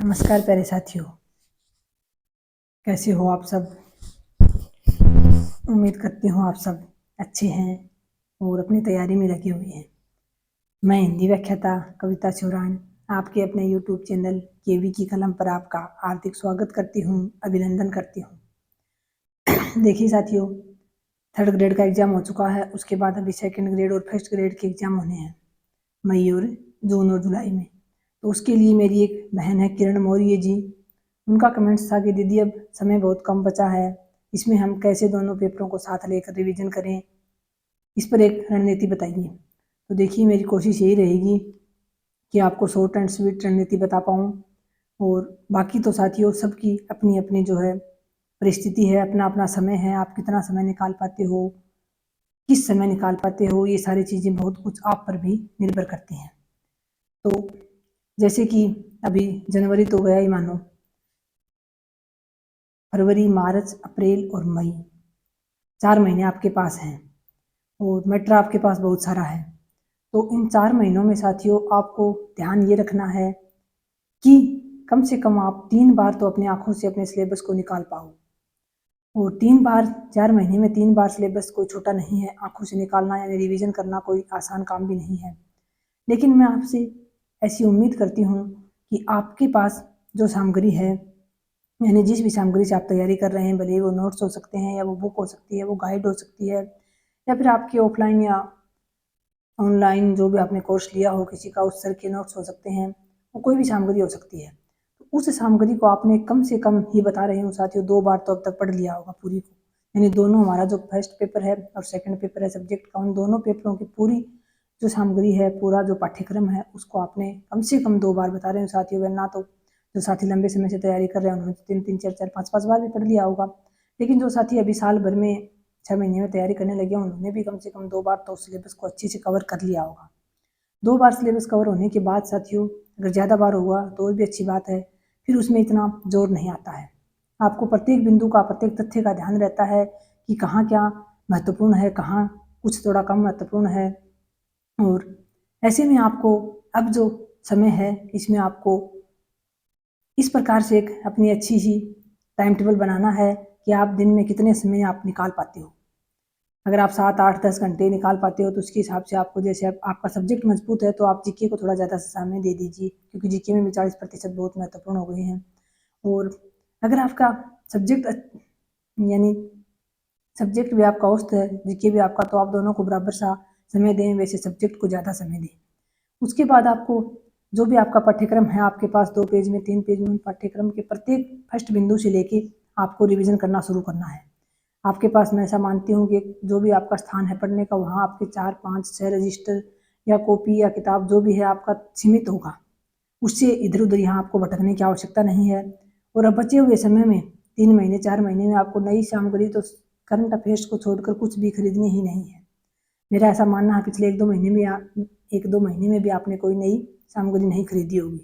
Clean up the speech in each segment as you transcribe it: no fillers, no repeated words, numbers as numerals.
नमस्कार प्यारे साथियों, कैसे हो आप सब। उम्मीद करती हूँ आप सब अच्छे हैं और अपनी तैयारी में लगे हुए हैं। मैं हिंदी व्याख्याता कविता चौरान आपके अपने YouTube चैनल केवी की कलम पर आपका हार्दिक स्वागत करती हूँ, अभिनंदन करती हूँ। देखिए साथियों, 3rd ग्रेड का एग्ज़ाम हो चुका है, उसके बाद अभी 2nd ग्रेड और 1st ग्रेड के एग्ज़ाम होने हैं मई और जून और जुलाई में। तो उसके लिए मेरी एक बहन है किरण मौर्य जी, उनका कमेंट्स था कि दीदी अब समय बहुत कम बचा है, इसमें हम कैसे दोनों पेपरों को साथ लेकर रिवीजन करें, इस पर एक रणनीति बताइए। तो देखिए, मेरी कोशिश यही रहेगी कि आपको शॉर्ट एंड स्वीट रणनीति बता पाऊँ। और बाकी तो साथियों सबकी अपनी अपनी जो है परिस्थिति है, अपना अपना समय है, आप कितना समय निकाल पाते हो, किस समय निकाल पाते हो, ये सारी चीज़ें बहुत कुछ आप पर भी निर्भर करती हैं। तो जैसे कि अभी जनवरी तो गया ही मानो, फरवरी, मार्च, अप्रैल और मई 4 महीने आपके पास हैं और मैटर आपके पास बहुत सारा है। तो इन 4 महीनों में साथियों आपको ध्यान ये रखना है कि कम से कम आप 3 बार तो अपनी आँखों से अपने सिलेबस को निकाल पाओ। और 3 बार 4 महीने में 3 बार सिलेबस कोई छोटा नहीं है, आँखों से निकालना यानी रिवीजन करना कोई आसान काम भी नहीं है। लेकिन मैं आपसे ऐसी उम्मीद करती हूँ कि आपके पास जो सामग्री है, यानी जिस भी सामग्री से आप तैयारी कर रहे हैं, भले ही वो नोट्स हो सकते हैं या वो बुक हो सकती है, वो गाइड हो सकती है या फिर आपके ऑफलाइन या ऑनलाइन जो भी आपने कोर्स लिया हो किसी का, उस सर के नोट्स हो सकते हैं, वो कोई भी सामग्री हो सकती है। तो उस सामग्री को आपने कम से कम ही बता रही हूँ साथियों 2 बार तो अब तक पढ़ लिया होगा पूरी को। यानी दोनों हमारा जो फर्स्ट पेपर है और सेकंड पेपर है सब्जेक्ट का, उन दोनों पेपरों की पूरी जो सामग्री है, पूरा जो पाठ्यक्रम है, उसको आपने कम से कम 2 बार बता रहे हूँ साथियों। वरना तो जो साथी लंबे समय से तैयारी कर रहे हैं उन्होंने 3-3, 4-4, 5-5 बार भी पढ़ लिया होगा। लेकिन जो साथी अभी साल भर में 6 महीने में तैयारी करने लगे हैं, उन्होंने भी कम से कम 2 बार तो सिलेबस को अच्छे से कवर कर लिया होगा। 2 बार सिलेबस कवर होने के बाद साथियों अगर ज़्यादा बार हुआ तो भी अच्छी बात है, फिर उसमें इतना जोर नहीं आता है। आपको प्रत्येक बिंदु का, प्रत्येक तथ्य का ध्यान रहता है कि कहाँ क्या महत्वपूर्ण है, कहाँ कुछ थोड़ा कम महत्वपूर्ण है। और ऐसे में आपको अब जो समय है इसमें आपको इस प्रकार से एक अपनी अच्छी सी टाइम टेबल बनाना है कि आप दिन में कितने समय आप निकाल पाते हो। अगर आप 7, 8, 10 घंटे निकाल पाते हो तो उसके हिसाब से आपको, जैसे अब आपका सब्जेक्ट मजबूत है तो आप जीके को थोड़ा ज़्यादा समय दे दीजिए, क्योंकि जीके में भी 40% बहुत महत्वपूर्ण हो गए हैं। और अगर आपका सब्जेक्ट यानी सब्जेक्ट भी आपका औसत है, जीके भी आपका, तो आप दोनों को बराबर सा समय दें, वैसे सब्जेक्ट को ज़्यादा समय दें। उसके बाद आपको जो भी आपका पाठ्यक्रम है आपके पास 2 पेज में, 3 पेज में, उन पाठ्यक्रम के प्रत्येक फर्स्ट बिंदु से लेके आपको रिवीजन करना शुरू करना है। आपके पास, मैं ऐसा मानती हूँ कि जो भी आपका स्थान है पढ़ने का, वहाँ आपके 4, 5, 6 रजिस्टर या कॉपी या किताब जो भी है आपका सीमित होगा। उससे इधर-उधर यहाँ आपको भटकने की आवश्यकता नहीं है। और अब बचे हुए समय में 3 महीने, 4 महीने में आपको नई सामग्री तो करंट अफेयर्स को छोड़कर कुछ भी खरीदनी ही नहीं है। मेरा ऐसा मानना है पिछले 1-2 महीने में 1-2 महीने में भी आपने कोई नई सामग्री नहीं खरीदी होगी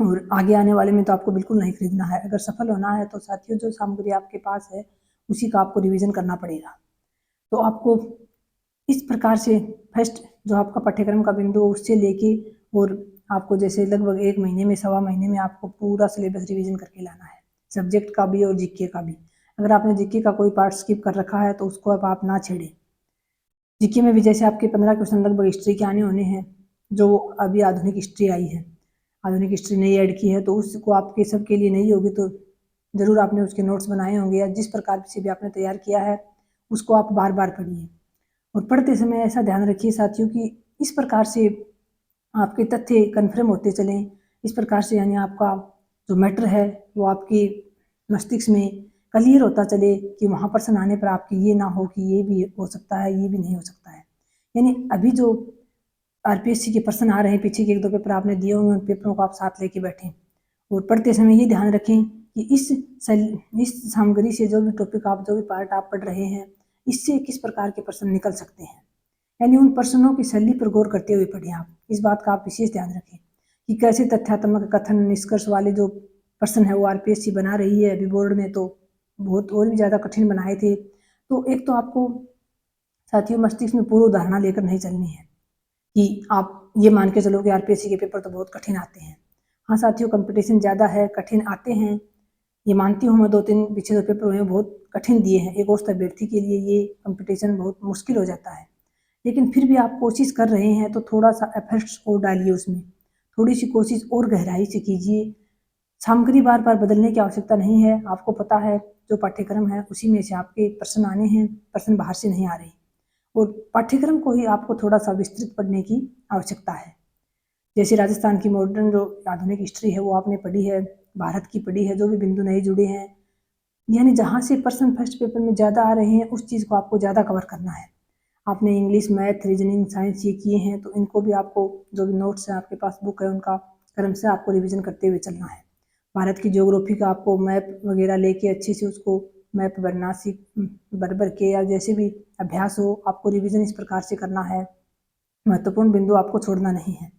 और आगे आने वाले में तो आपको बिल्कुल नहीं खरीदना है। अगर सफल होना है तो साथियों जो सामग्री आपके पास है उसी का आपको रिवीजन करना पड़ेगा। तो आपको इस प्रकार से फर्स्ट जो आपका पाठ्यक्रम का बिंदु उससे लेके, और आपको जैसे लगभग 1 महीने में, सवा महीने में आपको पूरा सिलेबस रिवीजन करके लाना है, सब्जेक्ट का भी और जीके का भी। अगर आपने जीके का कोई पार्ट स्किप कर रखा है तो उसको अब आप ना छेड़ें। जीके में भी जैसे आपके 15 क्वेश्चन लगभग हिस्ट्री के आने होने हैं, जो अभी आधुनिक हिस्ट्री आई है, आधुनिक हिस्ट्री नई ऐड की है, तो उसको आपके सबके लिए नहीं होगी, तो ज़रूर आपने उसके नोट्स बनाए होंगे या जिस प्रकार से भी आपने तैयार किया है उसको आप बार बार पढ़िए। और पढ़ते समय ऐसा ध्यान रखिए साथियों कि इस प्रकार से आपके तथ्य कन्फर्म होते चलें, इस प्रकार से यानी आपका जो मैटर है वो आपकी मस्तिष्क में क्लियर होता चले कि वहाँ प्रश्न आने पर आपकी ये ना हो कि ये भी हो सकता है, ये भी नहीं हो सकता है। यानी अभी जो आरपीएससी के प्रश्न आ रहे हैं, पीछे के 1-2 पेपर आपने दिए होंगे, उन पेपरों को आप साथ लेके बैठें और पढ़ते समय ये ध्यान रखें कि इस सामग्री से जो भी टॉपिक आप, जो भी पार्ट आप पढ़ रहे हैं, इससे किस प्रकार के प्रश्न निकल सकते हैं। यानी उन प्रश्नों की शैली पर गौर करते हुए पढ़ें आप। इस बात का आप विशेष ध्यान रखें कि कैसे तथ्यात्मक कथन निष्कर्ष वाले जो प्रश्न है वो आरपीएससी बना रही है। अभी बोर्ड ने तो बहुत और भी ज़्यादा कठिन बनाए थे। तो एक तो आपको साथियों मस्तिष्क में पूर्व धारणा लेकर नहीं चलनी है कि आप ये मान के चलो कि आरपीएससी के पेपर तो बहुत कठिन आते हैं। हाँ साथियों, कंपटीशन ज़्यादा है, कठिन आते हैं, ये मानती हूँ मैं। 2-3 पीछे जो पेपर हुए बहुत कठिन दिए हैं। एक औसत अभ्यर्थी के लिए ये कंपटीशन बहुत मुश्किल हो जाता है, लेकिन फिर भी आप कोशिश कर रहे हैं तो थोड़ा-सा एफर्ट्स और डालिए उसमें, थोड़ी-सी कोशिश और गहराई से कीजिए। सामग्री बार-बार बदलने की आवश्यकता नहीं है। आपको पता है जो पाठ्यक्रम है उसी में से आपके प्रश्न आने हैं, प्रश्न बाहर से नहीं आ रहे, और पाठ्यक्रम को ही आपको थोड़ा-सा विस्तृत पढ़ने की आवश्यकता है। जैसे राजस्थान की मॉडर्न जो आधुनिक हिस्ट्री है वो आपने पढ़ी है, भारत की पढ़ी है, जो भी बिंदु नए जुड़े हैं, यानी जहाँ से प्रश्न फर्स्ट पेपर में ज़्यादा आ रहे हैं उस चीज़ को आपको ज़्यादा कवर करना है। आपने इंग्लिश, मैथ, रीजनिंग, साइंस ये किए हैं तो इनको भी आपको, जो भी नोट्स हैं आपके पास, बुक है, उनका क्रम से आपको रिवीजन करते हुए चलना है। भारत की ज्योग्राफी का आपको मैप वगैरह लेके अच्छे से उसको मैप बनना सीख भर के, या जैसे भी अभ्यास हो आपको रिवीजन इस प्रकार से करना है। महत्वपूर्ण बिंदु आपको छोड़ना नहीं है।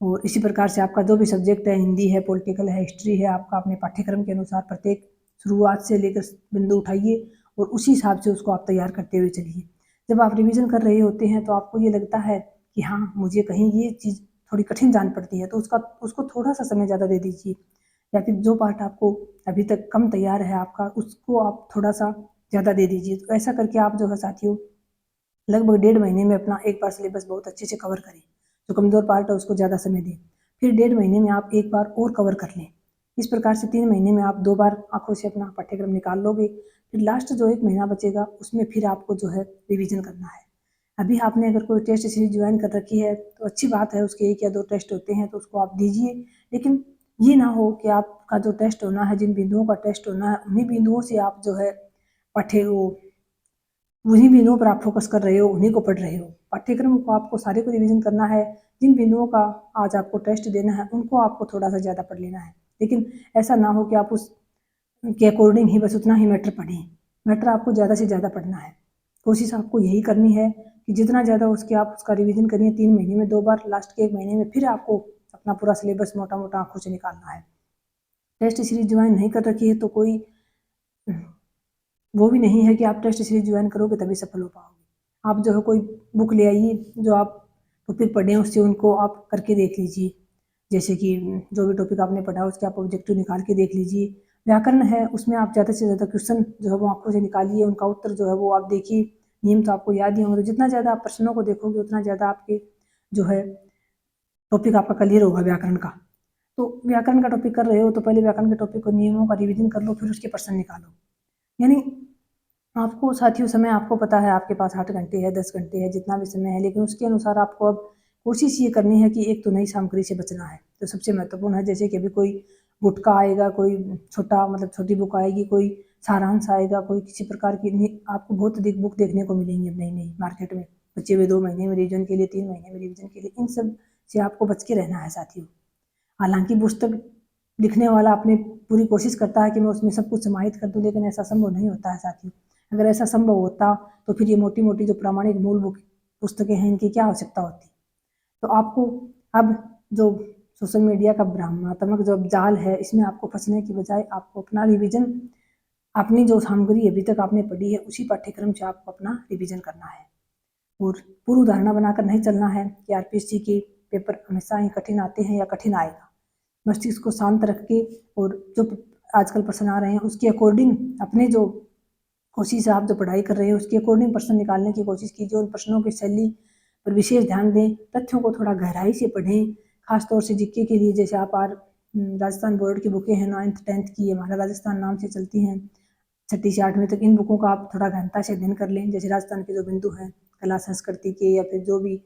और इसी प्रकार से आपका जो भी सब्जेक्ट है, हिंदी है, पॉलिटिकल है, हिस्ट्री है, आपका अपने पाठ्यक्रम के अनुसार प्रत्येक शुरुआत से लेकर बिंदु उठाइए और उसी हिसाब से उसको आप तैयार करते हुए चलिए। जब आप रिवीजन कर रहे होते हैं तो आपको ये लगता है कि हाँ, मुझे कहीं ये चीज़ थोड़ी कठिन जान पड़ती है, तो उसको थोड़ा-सा समय ज़्यादा दे दीजिए, या फिर जो पार्ट आपको अभी तक कम तैयार है आपका, उसको आप थोड़ा-सा ज़्यादा दे दीजिए। तो ऐसा करके आप जो है साथियों, लगभग 1.5 महीने में अपना एक बार सिलेबस बहुत अच्छे से कवर करें। जो कमज़ोर पार्ट है उसको ज़्यादा समय दें। फिर 1.5 महीने में आप एक बार और कवर कर लें। इस प्रकार से 3 महीने में आप 2 बार आँखों से अपना पाठ्यक्रम निकाल लोगे। फिर लास्ट जो 1 महीना बचेगा उसमें फिर आपको जो है रिवीजन करना है। अभी आपने अगर कोई टेस्ट सीरीज ज्वाइन कर रखी है तो अच्छी बात है, उसके 1 या 2 टेस्ट होते हैं तो उसको आप दीजिए। लेकिन ये ना हो कि आपका जो टेस्ट होना है, जिन बिंदुओं का टेस्ट होना है, उन्हीं बिंदुओं से आप जो है पढ़े हो, उन्हीं बिंदुओं पर आप फोकस कर रहे हो, उन्हीं को पढ़ रहे हो। पाठ्यक्रम को आपको सारे को रिवीजन करना है। जिन बिंदुओं का आज आपको टेस्ट देना है उनको आपको थोड़ा-सा ज़्यादा पढ़ लेना है। लेकिन ऐसा ना हो कि आप उस के अकॉर्डिंग ही बस उतना ही मैटर पढ़ें। मैटर आपको ज़्यादा से ज़्यादा पढ़ना है। कोशिश आपको यही करनी है कि जितना ज़्यादा उसकी आप उसका रिवीजन करिए। 3 महीने में 2 बार, लास्ट के 1 महीने में फिर आपको अपना पूरा सिलेबस मोटा-मोटा आँखों से निकालना है। टेस्ट सीरीज़ ज्वाइन नहीं कर रखी है तो कोई वो भी नहीं है कि आप टेस्ट सीरीज ज्वाइन करोगे तभी सफल हो पाओगे। आप जो है कोई बुक ले आइए, जो आप टॉपिक पढ़े हैं उससे उनको आप करके देख लीजिए। जैसे कि जो भी टॉपिक आपने पढ़ा उसके आप ऑब्जेक्टिव निकाल के देख लीजिए। व्याकरण है उसमें आप ज़्यादा से ज़्यादा क्वेश्चन जो है वो आँखों से निकालिए, उनका उत्तर जो है वो आप देखिए। नियम तो आपको याद ही होंगे, तो जितना ज़्यादा आप प्रश्नों को देखोगे उतना ज़्यादा आपके जो है टॉपिक आपका क्लियर होगा व्याकरण का। तो व्याकरण का टॉपिक कर रहे हो तो पहले व्याकरण के टॉपिक को, नियमों का रिवीजन कर लो, फिर उसके प्रश्न निकालो। यानी आपको साथियों, समय आपको पता है आपके पास 8 घंटे है, 10 घंटे है, जितना भी समय है, लेकिन उसके अनुसार आपको अब कोशिश ये करनी है कि एक तो नई सामग्री से बचना है, जो सबसे महत्वपूर्ण है। जैसे कि अभी कोई गुटका आएगा, कोई छोटा मतलब छोटी बुक आएगी, कोई सारांश आएगा, कोई किसी प्रकार की आपको बहुत अधिक बुक देखने को मिलेंगी अब नई-नई मार्केट में। बचे हुए 2 महीने में रिवीजन के लिए, 3 महीने में रिवीजन के लिए, इन सब से आपको बच के रहना है साथियों। हालाँकि पुस्तक लिखने वाला अपनी पूरी कोशिश करता है कि मैं उसमें सब कुछ समाहित कर दूँ, लेकिन ऐसा संभव नहीं होता है साथियों। अगर ऐसा संभव होता तो फिर ये मोटी-मोटी जो प्रामाणिक मूल बुक पुस्तकें हैं, इनकी क्या आवश्यकता होती। तो आपको अब जो सोशल मीडिया का भ्रमात्मक जो जाल है, इसमें आपको फंसने की बजाय आपको अपना रिवीजन, अपनी जो सामग्री अभी तक आपने पढ़ी है उसी पाठ्यक्रम से आपको अपना रिवीजन करना है। और पूर्व धारणा बनाकर नहीं चलना है कि आरपीएससी के पेपर हमेशा ही कठिन आते हैं या कठिन आएगा। मस्तिष्क को शांत रख के और जो आजकल प्रश्न आ रहे हैं उसके अकॉर्डिंग अपने जो कोशिश है, आप जो पढ़ाई कर रहे हैं उसके अकॉर्डिंग प्रश्न निकालने की कोशिश कीजिए। उन प्रश्नों की शैली पर विशेष ध्यान दें, तथ्यों को थोड़ा गहराई से पढ़ें। खासतौर से जीके के लिए, जैसे आप राजस्थान बोर्ड की बुकें हैं 9th 10th की, हमारा राजस्थान नाम से चलती हैं 6ठी से 8वीं तक, इन बुकों का आप थोड़ा गहनता से अध्ययन कर लें। जैसे राजस्थान के जो बिंदु हैं कला संस्कृति के, या फिर जो भी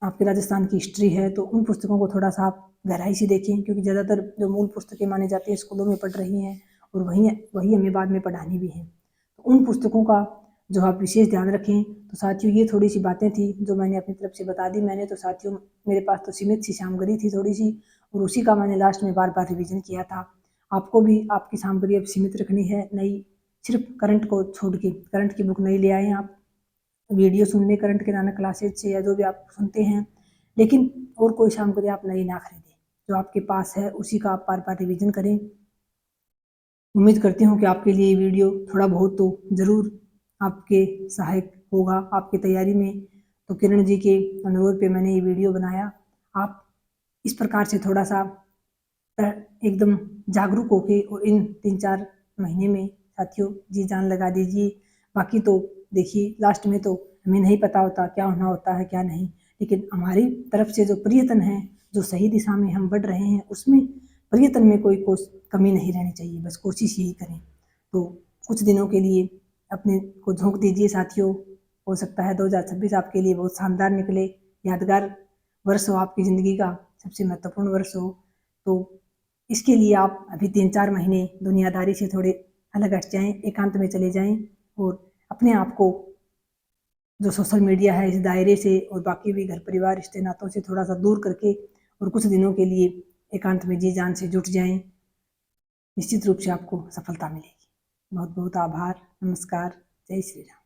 आपके राजस्थान की हिस्ट्री है, तो उन पुस्तकों को थोड़ा-सा आप गहराई से देखें, क्योंकि ज़्यादातर जो मूल पुस्तकें मानी जाती हैं स्कूलों में पढ़ रही हैं, और वही वही हमें बाद में पढ़ानी भी हैं। तो उन पुस्तकों का जो आप विशेष ध्यान रखें। तो साथियों, ये थोड़ी-सी बातें थी जो मैंने अपनी तरफ से बता दी। मैंने तो साथियों, मेरे पास तो सीमित सी सामग्री थी थोड़ी-सी, और उसी का मैंने लास्ट में बार-बार रिवीजन किया था। आपको भी आपकी सामग्री अब सीमित रखनी है, नई सिर्फ़ करंट को छोड़ के। करंट की बुक नहीं ले आएँ आप, वीडियो सुन लें करंट किराना क्लासेज से, या जो भी आप सुनते हैं, लेकिन और कोई सामग्री आप नई ना खरीदें। जो आपके पास है उसी का आप बार-बार रिवीजन करें। उम्मीद करती हूँ कि आपके लिए ये वीडियो थोड़ा बहुत तो ज़रूर आपके सहायक होगा आपकी तैयारी में। तो किरण जी के अनुरोध पे मैंने ये वीडियो बनाया। आप इस प्रकार से थोड़ा-सा एकदम जागरूक होके और इन 3-4 महीने में साथियों जी जान लगा दीजिए। बाकी तो देखिए लास्ट में तो हमें नहीं पता होता क्या होना होता है क्या नहीं, लेकिन हमारी तरफ से जो प्रयत्न है, जो सही दिशा में हम बढ़ रहे हैं, उसमें प्रयत्न में कोई कमी नहीं रहनी चाहिए, बस कोशिश यही करें। तो कुछ दिनों के लिए अपने को झोंक दीजिए साथियों। हो सकता है 2026 आपके लिए बहुत शानदार निकले, यादगार वर्ष हो, आपकी ज़िंदगी का सबसे महत्वपूर्ण वर्ष हो। तो इसके लिए आप अभी 3-4 महीने दुनियादारी से थोड़े अलग हट जाएँ, एकांत में चले जाएँ और अपने आप को जो सोशल मीडिया है इस दायरे से और बाकी भी घर परिवार रिश्ते नातों से थोड़ा सा दूर करके और कुछ दिनों के लिए एकांत में जी जान से जुट जाएं। निश्चित रूप से आपको सफलता मिलेगी। बहुत बहुत आभार। नमस्कार। जय श्री राम।